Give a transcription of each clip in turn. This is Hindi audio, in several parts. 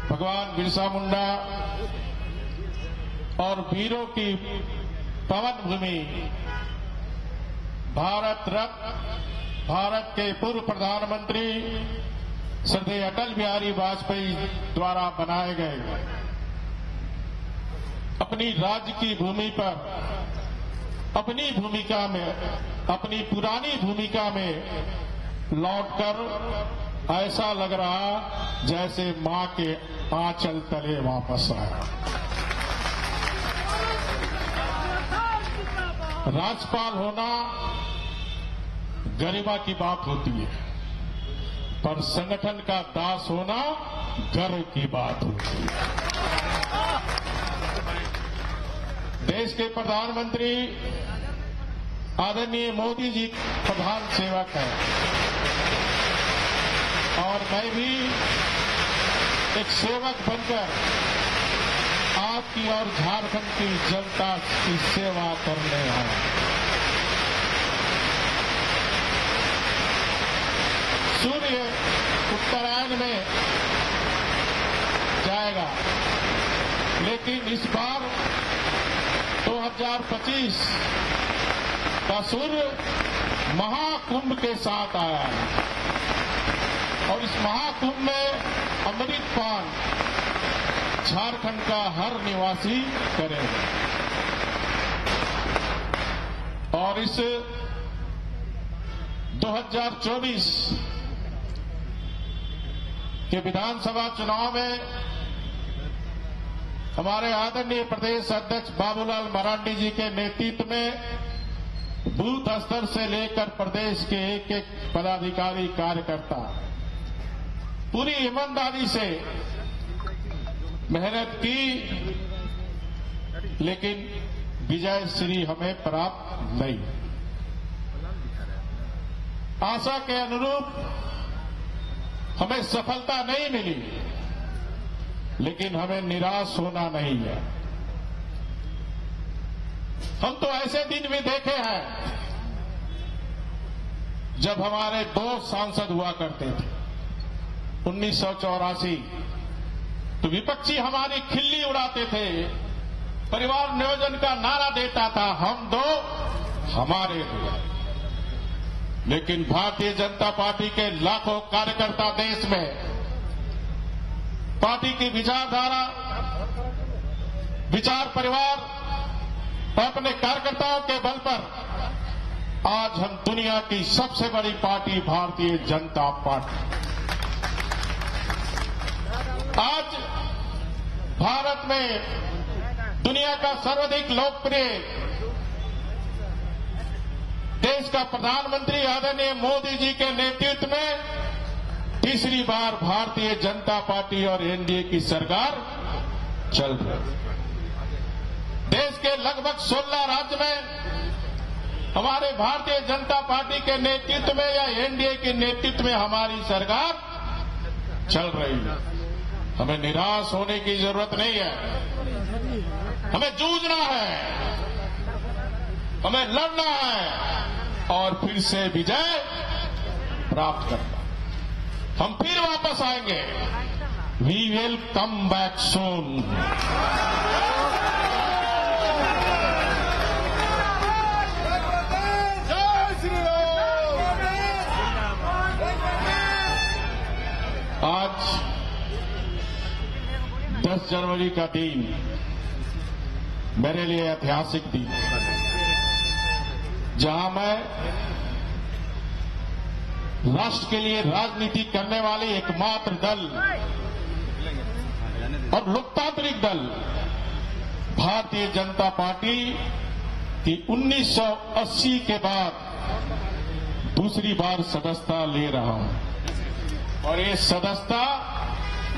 भगवान बिरसा मुंडा और वीरों की पवन भूमि भारत रत्न भारत के पूर्व प्रधानमंत्री श्रद्धेय अटल बिहारी वाजपेयी द्वारा बनाए गए अपनी राज्य की भूमि पर अपनी भूमिका में अपनी पुरानी भूमिका में लौटकर ऐसा लग रहा जैसे मां के आंचल तले वापस आया। राज्यपाल होना गरिमा की बात होती है, पर संगठन का दास होना गर्व की बात होती है। देश के प्रधानमंत्री आदरणीय मोदी जी प्रधान सेवक हैं और मैं भी एक सेवक बनकर आपकी और झारखंड की जनता की सेवा करने आया। सूर्य उत्तरायण में जाएगा, लेकिन इस बार 2025 का सूर्य महाकुंभ के साथ आया है और इस महाकुंभ में अमृतपान झारखंड का हर निवासी करेगा। और इस 2024 के विधानसभा चुनाव में हमारे आदरणीय प्रदेश अध्यक्ष बाबूलाल मरांडी जी के नेतृत्व में बूथ स्तर से लेकर प्रदेश के एक एक पदाधिकारी कार्यकर्ता पूरी ईमानदारी से मेहनत की, लेकिन विजय श्री हमें प्राप्त नहीं। आशा के अनुरूप हमें सफलता नहीं मिली, लेकिन हमें निराश होना नहीं है। हम तो ऐसे दिन भी देखे हैं जब हमारे 2 सांसद हुआ करते थे 1984, तो विपक्षी हमारी खिल्ली उड़ाते थे, परिवार नियोजन का नारा देता था, हम 2 हमारे 2। लेकिन भारतीय जनता पार्टी के लाखों कार्यकर्ता देश में पार्टी की विचारधारा, विचार परिवार और अपने कार्यकर्ताओं के बल पर आज हम दुनिया की सबसे बड़ी पार्टी भारतीय जनता पार्टी, आज भारत में दुनिया का सर्वाधिक लोकप्रिय देश का प्रधानमंत्री आदरणीय मोदी जी के नेतृत्व में तीसरी बार भारतीय जनता पार्टी और एनडीए की सरकार चल रही है। देश के लगभग 16 राज्य में हमारे भारतीय जनता पार्टी के नेतृत्व में या एनडीए के नेतृत्व में हमारी सरकार चल रही है। हमें निराश होने की जरूरत नहीं है, हमें जूझना है, हमें लड़ना है और फिर से विजय प्राप्त करना। हम फिर वापस आएंगे। We will come back soon. आज 10 जनवरी का दिन मेरे लिए ऐतिहासिक दिन, जहां मैं राष्ट्र के लिए राजनीति करने वाले एकमात्र दल और लोकतांत्रिक दल भारतीय जनता पार्टी की 1980 के बाद दूसरी बार सदस्यता ले रहा हूं। और ये सदस्यता,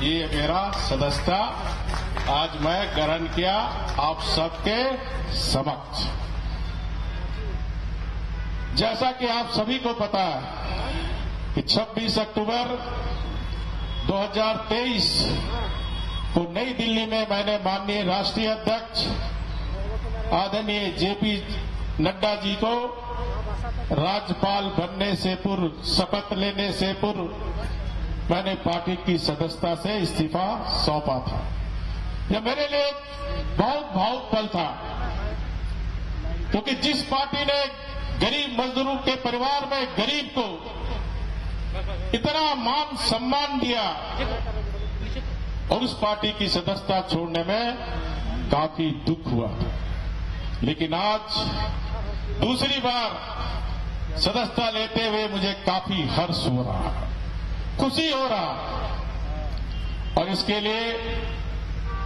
ये मेरा सदस्यता आज मैं ग्रहण किया आप सबके समक्ष। जैसा कि आप सभी को पता है कि 26 अक्टूबर 2023 को नई दिल्ली में मैंने माननीय राष्ट्रीय अध्यक्ष आदरणीय जेपी नड्डा जी को राज्यपाल बनने से पूर्व, शपथ लेने से पूर्व मैंने पार्टी की सदस्यता से इस्तीफा सौंपा था। यह मेरे लिए बहुत भावुक पल था, क्योंकि जिस पार्टी ने गरीब मजदूरों के परिवार में गरीब को इतना मान सम्मान दिया, और उस पार्टी की सदस्यता छोड़ने में काफी दुख हुआ। लेकिन आज दूसरी बार सदस्यता लेते हुए मुझे काफी हर्ष हो रहा, खुशी हो रहा, और इसके लिए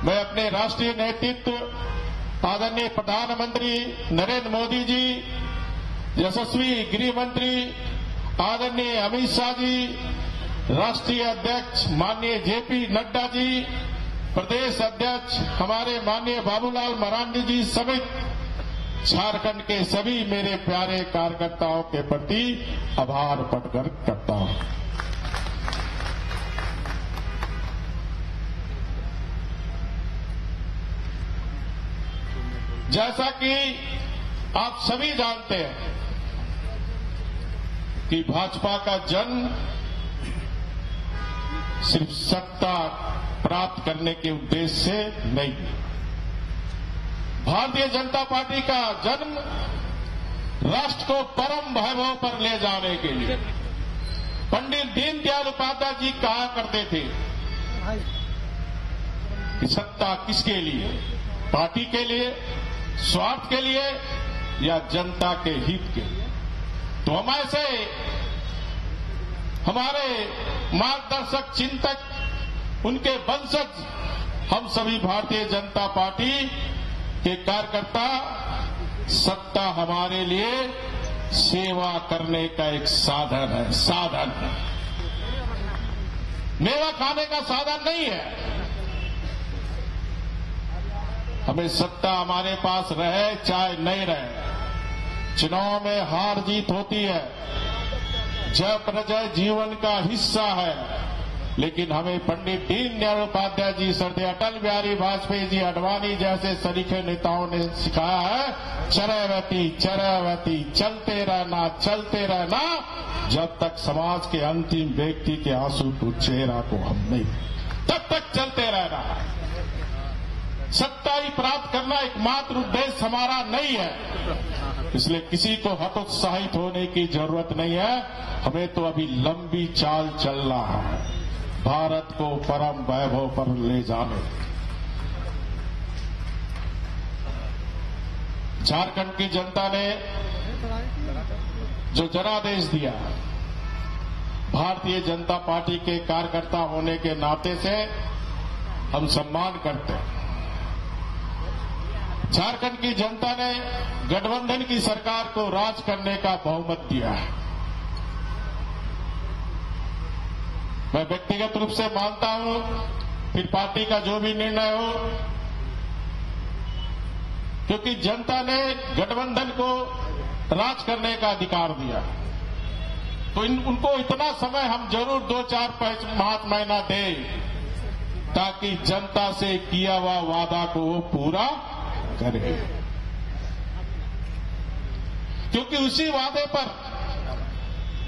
मैं अपने राष्ट्रीय नेतृत्व आदरणीय प्रधानमंत्री नरेंद्र मोदी जी, यशस्वी गृह मंत्री आदरणीय अमित शाह जी, राष्ट्रीय अध्यक्ष माननीय जेपी नड्डा जी, प्रदेश अध्यक्ष हमारे माननीय बाबूलाल मरांडी जी समेत झारखंड के सभी मेरे प्यारे कार्यकर्ताओं के प्रति आभार प्रकट करता हूं। जैसा कि आप सभी जानते हैं कि भाजपा का जन्म सिर्फ सत्ता प्राप्त करने के उद्देश्य से नहीं, भारतीय जनता पार्टी का जन्म राष्ट्र को परम वैभव पर ले जाने के लिए। पंडित दीनदयाल उपाध्याय जी कहा करते थे कि सत्ता किसके लिए, पार्टी के लिए, स्वार्थ के लिए या जनता के हित के लिए। तो हम ऐसे हमारे मार्गदर्शक चिंतक, उनके वंशज, हम सभी भारतीय जनता पार्टी के कार्यकर्ता, सत्ता हमारे लिए सेवा करने का एक साधन है, साधन है, मेवा खाने का साधन नहीं है। हमें सत्ता हमारे पास रहे चाहे नहीं रहे, चुनाव में हार जीत होती है, जय पराजय जीवन का हिस्सा है, लेकिन हमें पंडित दीनदयाल उपाध्याय जी, सरदार अटल बिहारी वाजपेयी जी, अडवाणी जैसे सरीखे नेताओं ने सिखाया है, चरैवती चरैवती, चलते रहना जब तक समाज के अंतिम व्यक्ति के आंसू को चेहरा को हम नहीं, तब तक चलते रहना। सत्ता ही प्राप्त करना एकमात्र उद्देश्य हमारा नहीं है, इसलिए किसी को हतोत्साहित होने की जरूरत नहीं है। हमें तो अभी लंबी चाल चलना है, भारत को परम वैभव पर ले जाने। झारखंड की जनता ने जो जनादेश दिया, भारतीय जनता पार्टी के कार्यकर्ता होने के नाते से हम सम्मान करते हैं। झारखंड की जनता ने गठबंधन की सरकार को राज करने का बहुमत दिया है। मैं व्यक्तिगत रूप से मानता हूं, फिर पार्टी का जो भी निर्णय हो, क्योंकि जनता ने गठबंधन को राज करने का अधिकार दिया, तो उनको इतना समय हम जरूर 2-4 माह महीना दें, ताकि जनता से किया हुआ वादा को वो पूरा करे, क्योंकि उसी वादे पर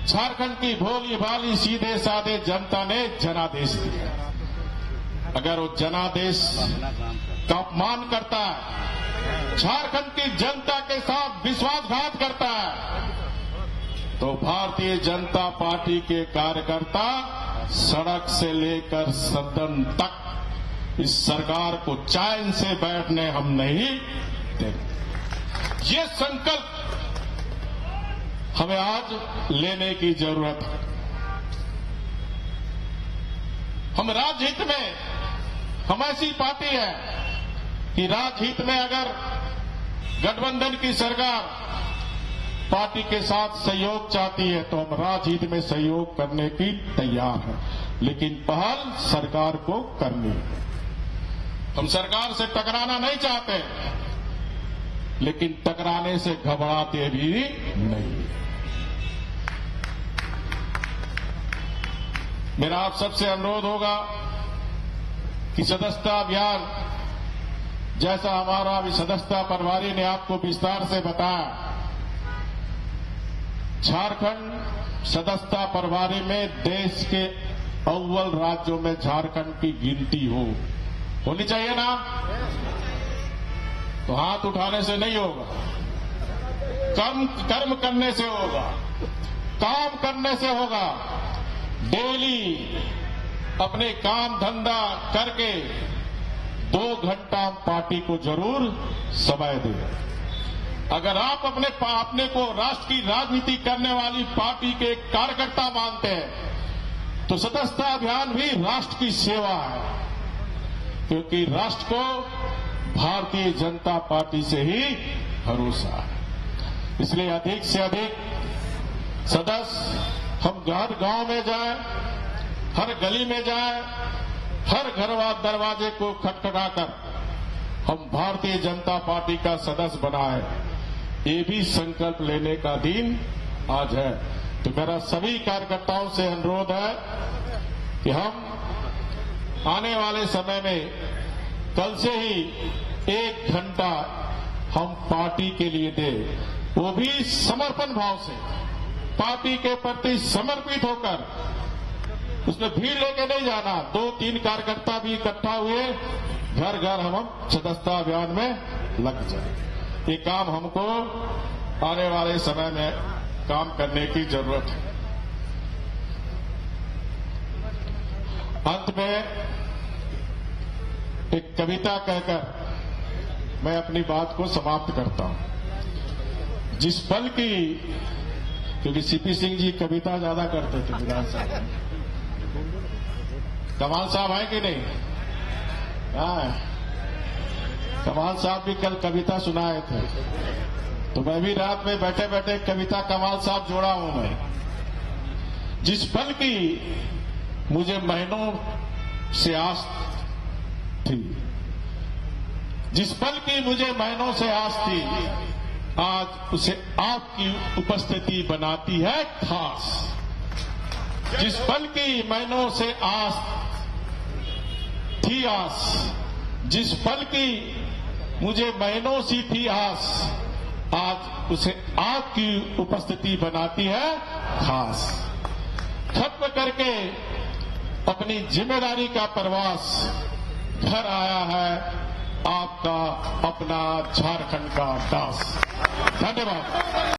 झारखंड की भोली भाली सीधे साधे जनता ने जनादेश दिया। अगर वो जनादेश का अपमान करता है, झारखंड की जनता के साथ विश्वासघात करता है, तो भारतीय जनता पार्टी के कार्यकर्ता सड़क से लेकर सदन तक इस सरकार को चैन से बैठने हम नहीं देंगे। ये संकल्प हमें आज लेने की जरूरत है। हम राजहित में, हम ऐसी पार्टी है कि राजहित में अगर गठबंधन की सरकार पार्टी के साथ सहयोग चाहती है तो हम राजहित में सहयोग करने की तैयार हैं, लेकिन पहल सरकार को करनी है। हम सरकार से टकराना नहीं चाहते, लेकिन टकराने से घबराते भी नहीं। मेरा आप सबसे अनुरोध होगा कि सदस्यता अभियान, जैसा हमारा अभी सदस्यता प्रभारी ने आपको विस्तार से बताया, झारखंड सदस्यता प्रभारी में देश के अव्वल राज्यों में झारखंड की गिनती होनी चाहिए ना? तो हाथ उठाने से नहीं होगा, कर्म करने से होगा, काम करने से होगा। डेली अपने काम धंधा करके 2 घंटा पार्टी को जरूर समय दें। अगर आप अपने को राष्ट्र की राजनीति करने वाली पार्टी के कार्यकर्ता मानते हैं, तो सदस्यता अभियान भी राष्ट्र की सेवा है, क्योंकि राष्ट्र को भारतीय जनता पार्टी से ही भरोसा है। इसलिए अधिक से अधिक सदस्य हम हर गांव में जाएं, हर गली में जाएं, हर घर दरवाजे को खटखटाकर हम भारतीय जनता पार्टी का सदस्य बनाए। ये भी संकल्प लेने का दिन आज है। तो मेरा सभी कार्यकर्ताओं से अनुरोध है कि हम आने वाले समय में कल से ही 1 घंटा हम पार्टी के लिए दें, वो भी समर्पण भाव से, पार्टी के प्रति समर्पित होकर। उसमें भीड़ लेके नहीं जाना, 2-3 कार्यकर्ता भी इकट्ठा हुए घर घर हम सदस्यता अभियान में लग जाए। ये काम हमको आने वाले समय में काम करने की जरूरत है। अंत में एक कविता कहकर मैं अपनी बात को समाप्त करता हूं। जिस पल की, क्योंकि सीपी सिंह जी कविता ज्यादा करते थे विधानसभा में। कमाल साहब है कि नहीं? कमाल साहब भी कल कविता सुनाए थे, तो मैं भी रात में बैठे बैठे कविता कमाल साहब जोड़ा हूं मैं। जिस पल की मुझे महीनों से आस थी, जिस पल की मुझे महीनों से आस थी, आज उसे आपकी उपस्थिति बनाती है खास। जिस पल की महीनों से आस थी आस, जिस पल की मुझे महीनों सी थी आस, आज उसे आपकी उपस्थिति बनाती है खास। खत्म करके अपनी जिम्मेदारी का प्रवास घर आया है आपका अपना झारखंड का दास। धन्यवाद।